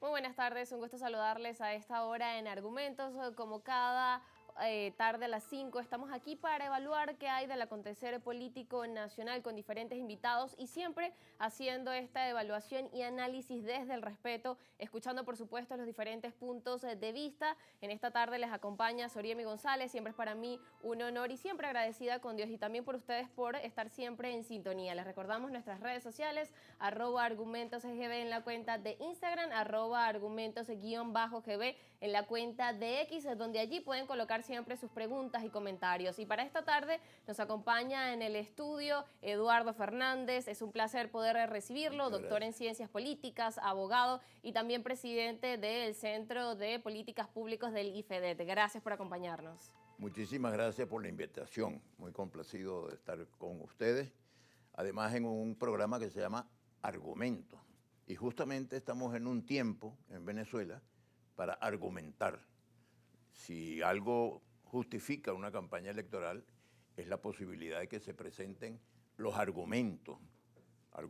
Muy buenas tardes, un gusto saludarles a esta hora en Argumentos. Como cada tarde a las 5 estamos aquí para evaluar qué hay del acontecer político nacional con diferentes invitados y siempre haciendo esta evaluación y análisis desde el respeto, escuchando por supuesto los diferentes puntos de vista. En esta tarde les acompaña Soriemi González, siempre es para mí un honor y siempre agradecida con Dios y también por ustedes por estar siempre en sintonía. Les recordamos nuestras redes sociales, @argumentosgb en la cuenta de Instagram, @argumentos_gb en la cuenta de X, donde allí pueden colocar siempre sus preguntas y comentarios. Y para esta tarde nos acompaña en el estudio Eduardo Fernández. Es un placer poder recibirlo, doctor en Ciencias Políticas, abogado y también presidente del Centro de Políticas Públicas del IFEDET. Gracias por acompañarnos. Muchísimas gracias por la invitación. Muy complacido de estar con ustedes. Además, en un programa que se llama Argumentos. Y justamente estamos en un tiempo en Venezuela para argumentar. Si algo justifica una campaña electoral, es la posibilidad de que se presenten los argumentos a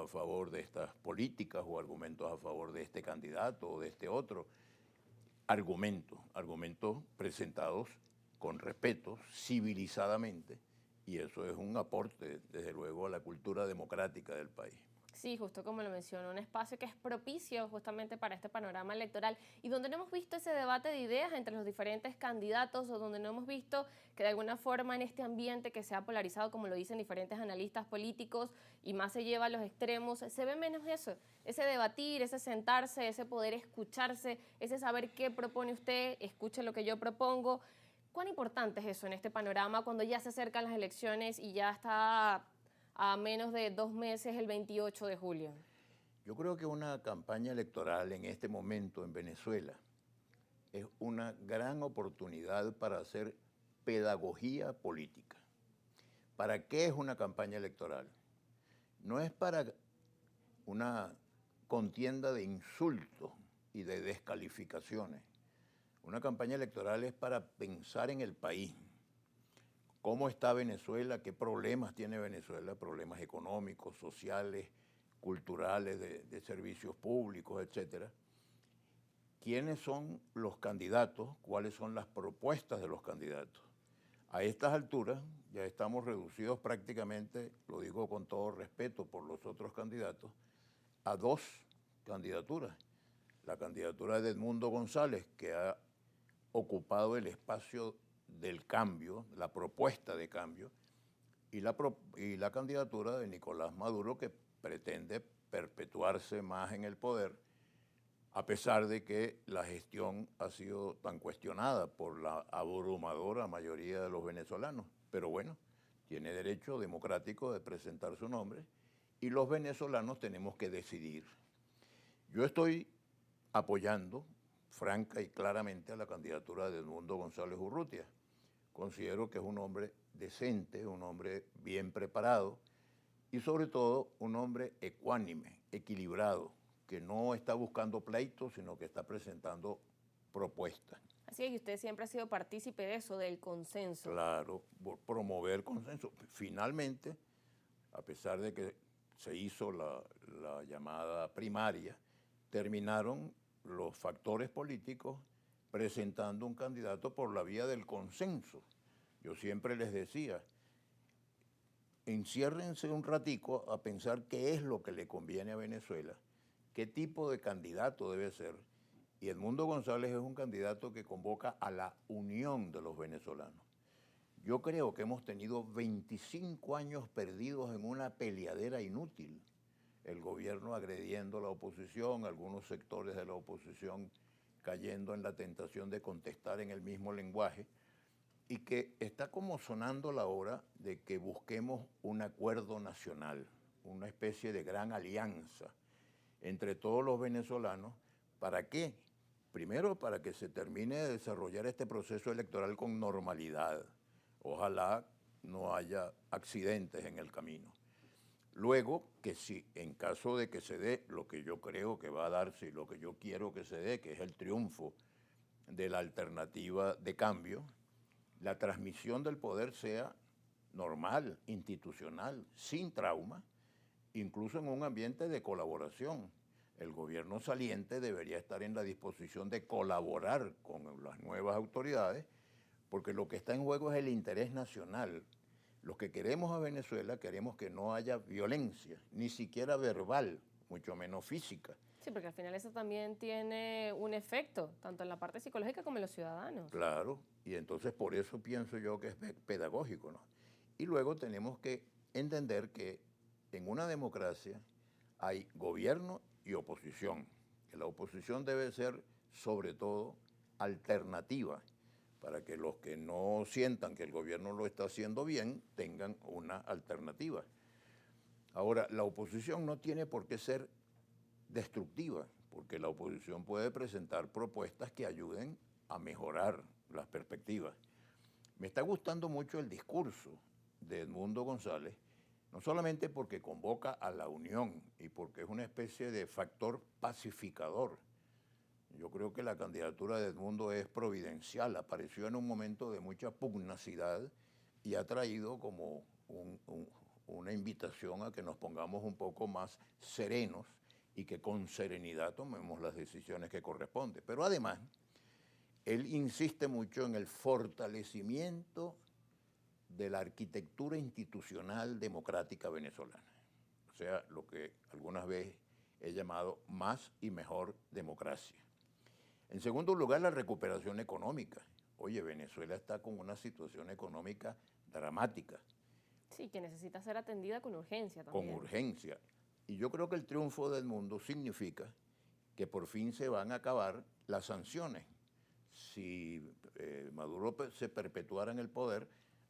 favor de estas políticas o argumentos a favor de este candidato o de este otro. Argumentos presentados con respeto, civilizadamente, y eso es un aporte, desde luego, a la cultura democrática del país. Sí, justo como lo mencionó, un espacio que es propicio justamente para este panorama electoral y donde no hemos visto ese debate de ideas entre los diferentes candidatos o donde no hemos visto que de alguna forma en este ambiente que se ha polarizado, como lo dicen diferentes analistas políticos y más se lleva a los extremos, se ve menos eso, ese debatir, ese sentarse, ese poder escucharse, ese saber qué propone usted, escuche lo que yo propongo. ¿Cuán importante es eso en este panorama cuando ya se acercan las elecciones y ya está a menos de 2 meses, el 28 de julio? Yo creo que una campaña electoral en este momento en Venezuela es una gran oportunidad para hacer pedagogía política. ¿Para qué es una campaña electoral? No es para una contienda de insultos y de descalificaciones. Una campaña electoral es para pensar en el país. ¿Cómo está Venezuela? ¿Qué problemas tiene Venezuela? Problemas económicos, sociales, culturales, de servicios públicos, etcétera. ¿Quiénes son los candidatos? ¿Cuáles son las propuestas de los candidatos? A estas alturas ya estamos reducidos prácticamente, lo digo con todo respeto por los otros candidatos, a 2 candidaturas. La candidatura de Edmundo González, que ha ocupado el espacio del cambio, la propuesta de cambio, y la candidatura de Nicolás Maduro, que pretende perpetuarse más en el poder, a pesar de que la gestión ha sido tan cuestionada por la abrumadora mayoría de los venezolanos. Pero bueno, tiene derecho democrático de presentar su nombre y los venezolanos tenemos que decidir. Yo estoy apoyando franca y claramente a la candidatura de Edmundo González Urrutia. Considero que es un hombre decente, un hombre bien preparado y sobre todo un hombre ecuánime, equilibrado, que no está buscando pleitos, sino que está presentando propuestas. Así es, y usted siempre ha sido partícipe de eso, del consenso. Claro, promover consenso. Finalmente, a pesar de que se hizo la llamada primaria, terminaron los factores políticos presentando un candidato por la vía del consenso. Yo siempre les decía, enciérrense un ratico a pensar qué es lo que le conviene a Venezuela, qué tipo de candidato debe ser. Y Edmundo González es un candidato que convoca a la unión de los venezolanos. Yo creo que hemos tenido 25 años perdidos en una peleadera inútil. El gobierno agrediendo a la oposición, algunos sectores de la oposición cayendo en la tentación de contestar en el mismo lenguaje, y que está como sonando la hora de que busquemos un acuerdo nacional, una especie de gran alianza entre todos los venezolanos. ¿Para qué? Primero, para que se termine de desarrollar este proceso electoral con normalidad. Ojalá no haya accidentes en el camino. Luego, que si en caso de que se dé lo que yo creo que va a darse y lo que yo quiero que se dé, que es el triunfo de la alternativa de cambio, la transmisión del poder sea normal, institucional, sin trauma, incluso en un ambiente de colaboración. El gobierno saliente debería estar en la disposición de colaborar con las nuevas autoridades, porque lo que está en juego es el interés nacional. Los que queremos a Venezuela queremos que no haya violencia, ni siquiera verbal, mucho menos física. Sí, porque al final eso también tiene un efecto, tanto en la parte psicológica como en los ciudadanos. Claro, y entonces por eso pienso yo que es pedagógico, ¿no? Y luego tenemos que entender que en una democracia hay gobierno y oposición. Que la oposición debe ser, sobre todo, alternativa, para que los que no sientan que el gobierno lo está haciendo bien tengan una alternativa. Ahora, la oposición no tiene por qué ser destructiva, porque la oposición puede presentar propuestas que ayuden a mejorar las perspectivas. Me está gustando mucho el discurso de Edmundo González, no solamente porque convoca a la unión y porque es una especie de factor pacificador. Yo creo que la candidatura de Edmundo es providencial, apareció en un momento de mucha pugnacidad y ha traído como una invitación a que nos pongamos un poco más serenos y que con serenidad tomemos las decisiones que corresponden. Pero además, él insiste mucho en el fortalecimiento de la arquitectura institucional democrática venezolana. O sea, lo que algunas veces he llamado más y mejor democracia. En segundo lugar, la recuperación económica. Oye, Venezuela está con una situación económica dramática. Sí, que necesita ser atendida con urgencia también. Con urgencia. Y yo creo que el triunfo de Edmundo significa que por fin se van a acabar las sanciones. Si Maduro se perpetuara en el poder,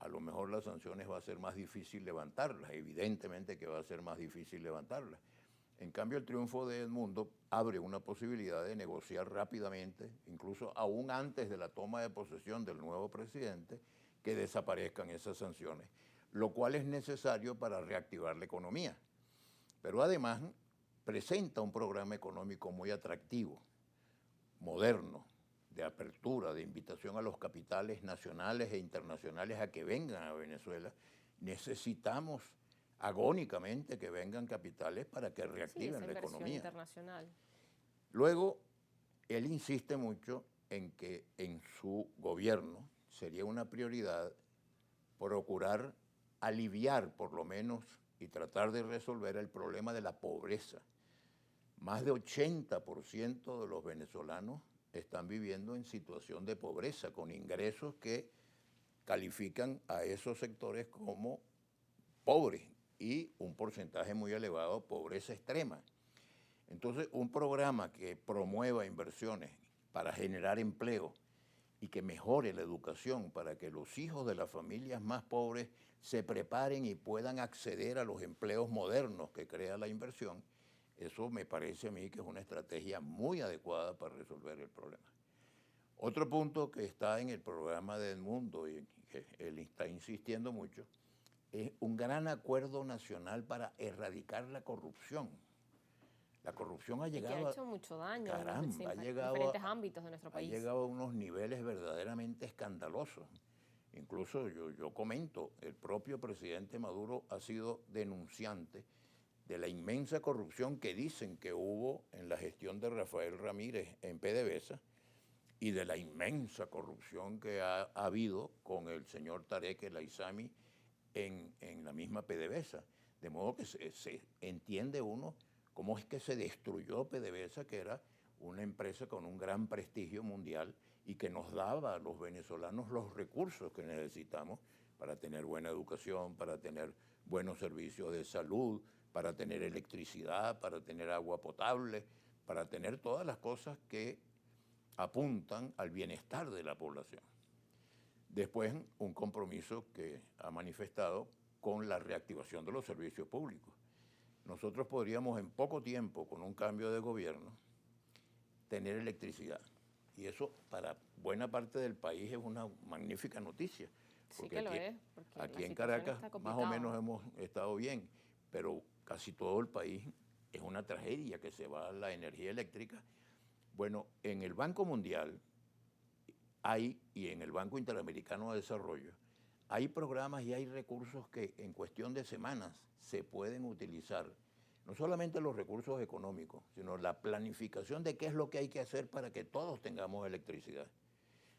a lo mejor las sanciones va a ser más difícil levantarlas, evidentemente que va a ser más difícil levantarlas. En cambio, el triunfo de Edmundo abre una posibilidad de negociar rápidamente, incluso aún antes de la toma de posesión del nuevo presidente, que desaparezcan esas sanciones, lo cual es necesario para reactivar la economía. Pero además presenta un programa económico muy atractivo, moderno, de apertura, de invitación a los capitales nacionales e internacionales a que vengan a Venezuela. Necesitamos agónicamente que vengan capitales para que reactiven la economía. Internacional. Luego, él insiste mucho en que en su gobierno sería una prioridad procurar aliviar por lo menos y tratar de resolver el problema de la pobreza. Más de 80% de los venezolanos están viviendo en situación de pobreza, con ingresos que califican a esos sectores como pobres y un porcentaje muy elevado pobreza extrema. Entonces, un programa que promueva inversiones para generar empleo y que mejore la educación para que los hijos de las familias más pobres se preparen y puedan acceder a los empleos modernos que crea la inversión, eso me parece a mí que es una estrategia muy adecuada para resolver el problema. Otro punto que está en el programa de Edmundo y que él está insistiendo mucho es un gran acuerdo nacional para erradicar la corrupción. La corrupción ha llegado que ha hecho mucho daño caramba, en diferentes ámbitos de nuestro país. Ha llegado a unos niveles verdaderamente escandalosos. Incluso yo comento, el propio presidente Maduro ha sido denunciante de la inmensa corrupción que dicen que hubo en la gestión de Rafael Ramírez en PDVSA y de la inmensa corrupción que ha habido con el señor Tarek El Aissami en la misma PDVSA. De modo que se entiende uno cómo es que se destruyó PDVSA, que era una empresa con un gran prestigio mundial y que nos daba a los venezolanos los recursos que necesitamos para tener buena educación, para tener buenos servicios de salud, para tener electricidad, para tener agua potable, para tener todas las cosas que apuntan al bienestar de la población. Después, un compromiso que ha manifestado con la reactivación de los servicios públicos. Nosotros podríamos en poco tiempo, con un cambio de gobierno, tener electricidad. Y eso para buena parte del país es una magnífica noticia. Sí que lo es. Aquí en Caracas más o menos hemos estado bien, pero casi todo el país es una tragedia que se va la energía eléctrica. Bueno, en el Banco Mundial y en el Banco Interamericano de Desarrollo, hay programas y hay recursos que en cuestión de semanas se pueden utilizar no solamente los recursos económicos, sino la planificación de qué es lo que hay que hacer para que todos tengamos electricidad.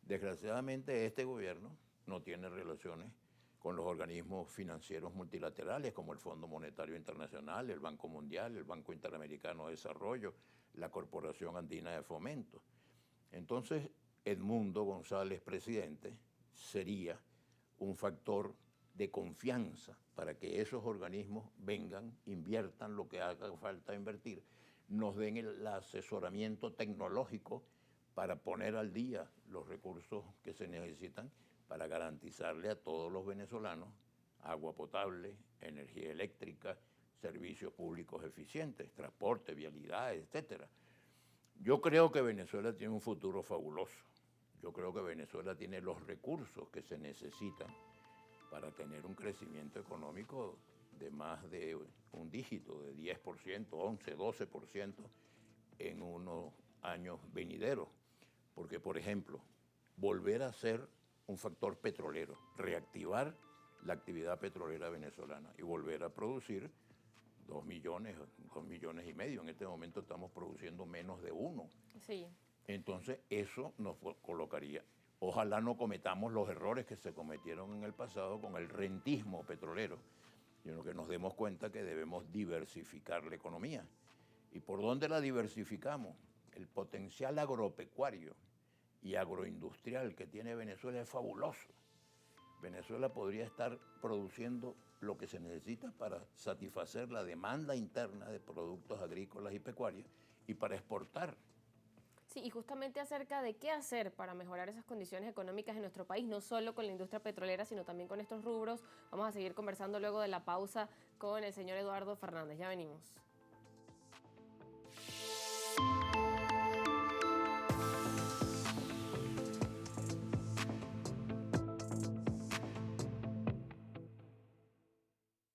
Desgraciadamente este gobierno no tiene relaciones con los organismos financieros multilaterales como el Fondo Monetario Internacional, el Banco Mundial, el Banco Interamericano de Desarrollo, la Corporación Andina de Fomento. Entonces, Edmundo González, presidente, sería un factor de confianza para que esos organismos vengan, inviertan lo que haga falta invertir, nos den el asesoramiento tecnológico para poner al día los recursos que se necesitan para garantizarle a todos los venezolanos agua potable, energía eléctrica, servicios públicos eficientes, transporte, vialidades, etc. Yo creo que Venezuela tiene un futuro fabuloso. Yo creo que Venezuela tiene los recursos que se necesitan para tener un crecimiento económico de más de un dígito, de 10%, 11, 12% en unos años venideros. Porque, por ejemplo, volver a ser un factor petrolero, reactivar la actividad petrolera venezolana y volver a producir 2 millones, 2 millones y medio. En este momento estamos produciendo menos de 1. Sí. Entonces, eso nos colocaría. Ojalá no cometamos los errores que se cometieron en el pasado con el rentismo petrolero, sino que nos demos cuenta que debemos diversificar la economía. ¿Y por dónde la diversificamos? El potencial agropecuario y agroindustrial que tiene Venezuela es fabuloso. Venezuela podría estar produciendo lo que se necesita para satisfacer la demanda interna de productos agrícolas y pecuarios y para exportar. Sí, y justamente acerca de qué hacer para mejorar esas condiciones económicas en nuestro país, no solo con la industria petrolera, sino también con estos rubros. Vamos a seguir conversando luego de la pausa con el señor Eduardo Fernández. Ya venimos.